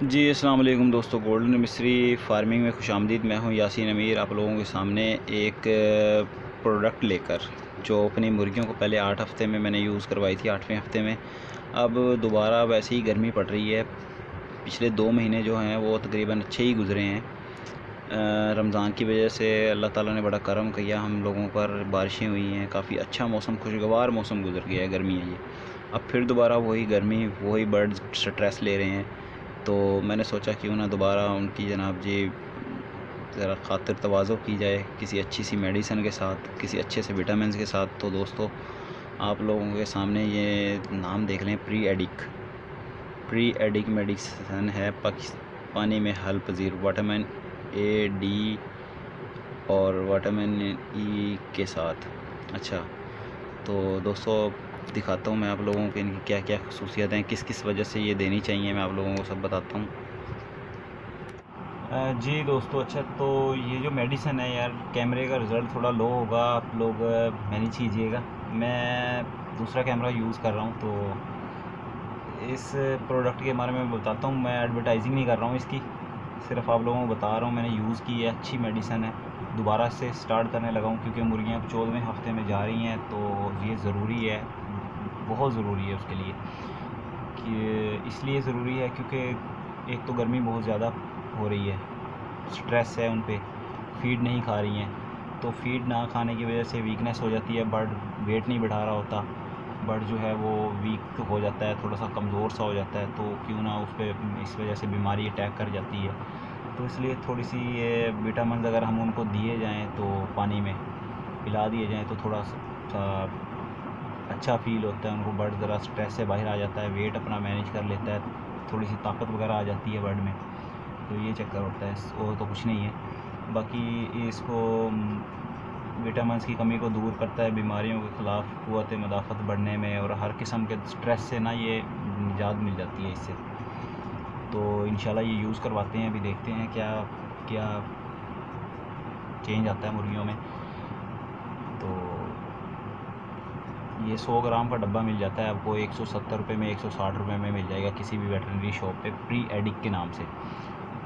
जी अस्सलाम वालेकुम दोस्तों, गोल्डन मिस्री फार्मिंग में खुशामदीद। मैं हूं यासीन अमीर, आप लोगों के सामने एक प्रोडक्ट लेकर, जो अपनी मुर्गियों को पहले 8 हफ़्ते में मैंने यूज़ करवाई थी। 8वें हफ़्ते में अब दोबारा वैसे ही गर्मी पड़ रही है। पिछले 2 महीने जो हैं वो तकरीबन अच्छे ही गुज़रे हैं। रमज़ान की वजह से अल्लाह ताला ने बड़ा करम किया हम लोगों पर, बारिशें हुई हैं, काफ़ी अच्छा मौसम, खुशगवार मौसम गुज़र गया है। गर्मी है ये, अब फिर दोबारा वही गर्मी, वही बर्ड्स स्ट्रेस ले रहे हैं। तो मैंने सोचा क्यों ना दोबारा उनकी जनाब जी ज़रा खातिर तवाज़ो की जाए किसी अच्छी सी मेडिसिन के साथ, किसी अच्छे से विटामिन के साथ। तो दोस्तों आप लोगों के सामने ये नाम देख लें, प्री एडिक मेडिसिन है, पानी में हल पजीर, विटामिन ए, डी और विटामिन ई के साथ। अच्छा, तो दोस्तों दिखाता हूँ मैं आप लोगों को इनकी क्या क्या खसूसियात हैं, किस किस वजह से ये देनी चाहिए, मैं आप लोगों को सब बताता हूँ। जी दोस्तों, अच्छा तो ये जो मेडिसिन है यार, कैमरे का रिज़ल्ट थोड़ा लो होगा, आप लोग मैनेज कीजिएगा। मैं दूसरा कैमरा यूज़ कर रहा हूँ, तो इस प्रोडक्ट के बारे में बताता हूँ। मैं एडवर्टाइजिंग नहीं कर रहा हूँ इसकी, सिर्फ आप लोगों को बता रहा हूँ मैंने यूज़ की है, अच्छी मेडिसिन है। दोबारा से स्टार्ट करने लगा हूँ क्योंकि मुर्गियाँ 14वें हफ्ते में जा रही हैं, तो ये ज़रूरी है, बहुत ज़रूरी है उसके लिए। कि इसलिए ज़रूरी है क्योंकि एक तो गर्मी बहुत ज़्यादा हो रही है, स्ट्रेस है उन पे, फ़ीड नहीं खा रही हैं, तो फ़ीड ना खाने की वजह से वीकनेस हो जाती है, बर्ड वेट नहीं बढ़ा रहा होता, बर्ड जो है वो वीक हो जाता है, थोड़ा सा कमज़ोर सा हो जाता है, तो क्यों ना उस पर इस वजह से बीमारी अटैक कर जाती है। तो इसलिए थोड़ी सी ये विटामिन अगर हम उनको दिए जाएँ तो पानी में पिला दिए जाएँ तो थोड़ा सा अच्छा फ़ील होता है उनको, बर्ड ज़रा स्ट्रेस से बाहर आ जाता है, वेट अपना मैनेज कर लेता है, थोड़ी सी ताकत वगैरह आ जाती है बर्ड में। तो ये चक्कर होता है, और तो कुछ नहीं है। बाकी इसको विटामिन्स की कमी को दूर करता है, बीमारियों के ख़िलाफ़ क़ुव्वत मदाफ़त बढ़ने में, और हर किस्म के स्ट्रेस से ना ये निजात मिल जाती है इससे। तो इंशाल्लाह ये यूज़ करवाते हैं, अभी देखते हैं क्या क्या चेंज आता है मुर्गियों में। तो ये 100 ग्राम का डब्बा मिल जाता है आपको 170 रुपये में, 160 रुपये में मिल जाएगा किसी भी वेटरनरी शॉप पे, प्री एडिक के नाम से।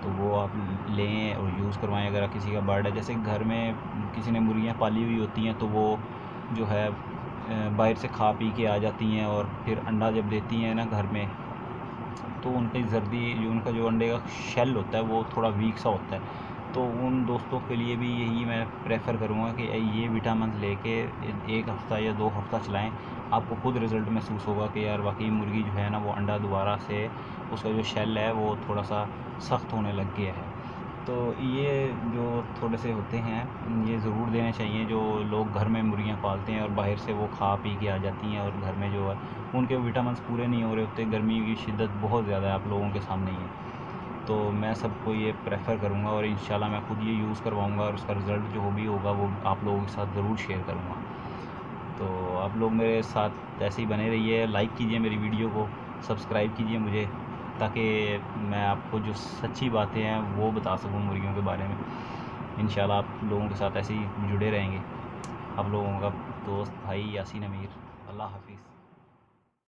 तो वो आप लें और यूज़ करवाएं। अगर किसी का बर्ड है, जैसे घर में किसी ने मुर्गियाँ पाली हुई होती हैं, तो वो जो है बाहर से खा पी के आ जाती हैं, और फिर अंडा जब देती हैं ना घर में, तो उनकी जर्दी जो उनका जो अंडे का शेल होता है वो थोड़ा वीक सा होता है। तो उन दोस्तों के लिए भी यही मैं प्रेफर करूँगा कि ये विटामिन लेके 1 हफ़्ता या 2 हफ़्ता चलाएं, आपको खुद रिज़ल्ट महसूस होगा कि यार वाकई मुर्गी जो है ना वो अंडा दोबारा से, उसका जो शेल है वो थोड़ा सा सख्त होने लग गया है। तो ये जो थोड़े से होते हैं ये ज़रूर देने चाहिए, जो लोग घर में मुर्गियाँ पालते हैं और बाहर से वो खा पी के आ जाती हैं, और घर में जो है उनके विटामिन्स पूरे नहीं हो रहे होते, गर्मी की शिद्दत बहुत ज़्यादा है, आप लोगों के सामने ही है। तो मैं सबको ये प्रेफर करूँगा, और इंशाल्लाह मैं खुद ये यूज़ करवाऊँगा, और उसका रिज़ल्ट जो भी होगा वो आप लोगों के साथ ज़रूर शेयर करूँगा। तो आप लोग मेरे साथ ऐसे ही बने रहिए, लाइक कीजिए मेरी वीडियो को, सब्सक्राइब कीजिए मुझे, ताकि मैं आपको जो सच्ची बातें हैं वो बता सकूँ मुर्गियों के बारे में। इंशाल्लाह आप लोगों के साथ ऐसे ही जुड़े रहेंगे। आप लोगों का दोस्त भाई यासीन अमीर। अल्लाह हाफ़िज़।